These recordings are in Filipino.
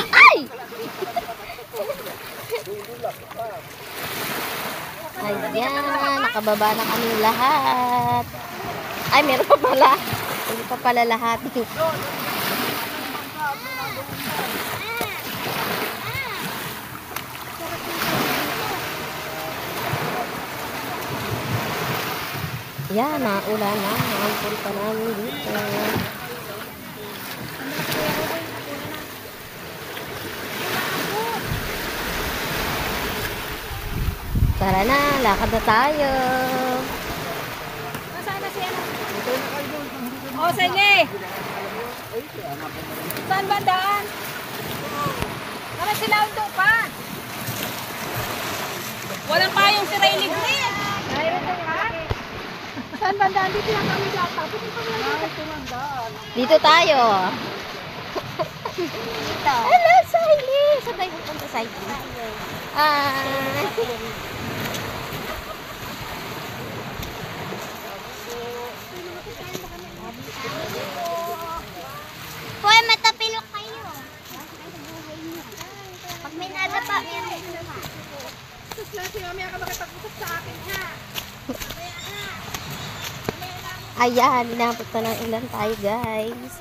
Ay! Ayan, nakababa na kaming lahat. Ay, meron pa pala. Hindi pa pala lahat. Yan, naulan na. Naampun pa namin dito. Tara na, lakad na tayo. Nasaan na siya? O, sige. Saan ba daan? Para sila ito pa. Walang payong si Ray Green. Saan ba daan? Dito lang kami dapat. Dito tayo. Dito. Hello, Siley. Saan tayo pupunta, Siley? Hoy, matapilok kayo. Pag may nadapa, yan. Si Mami ka makipag-usap sa akin, ha? Ayan, inabot na ng ulan tayo, guys.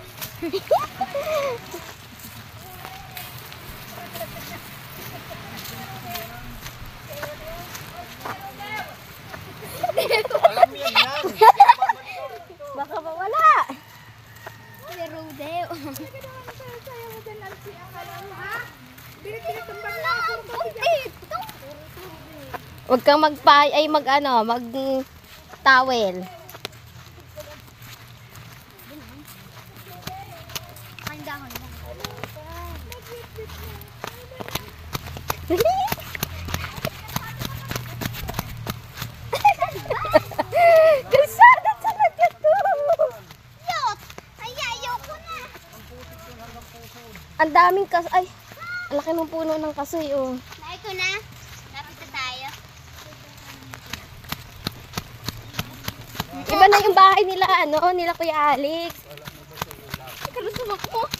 Baka mawala. Si Rodeo. Huwag kang mag-towel. Ang dahon mo. Kalsada talaga to. Yot! Ay, ayaw ko na. Ang daming ay, ang laki ng puno ng kasoy, oh. Nakay ko na. Lapit na tayo. Iba na yung bahay nila, nila Kuya Alex. Kalusum ako.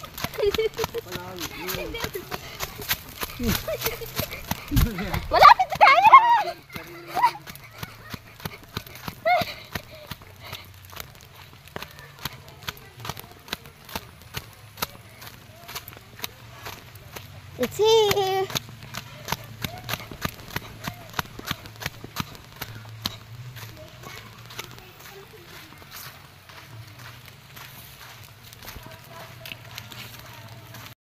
Malapit na tayo! It's here!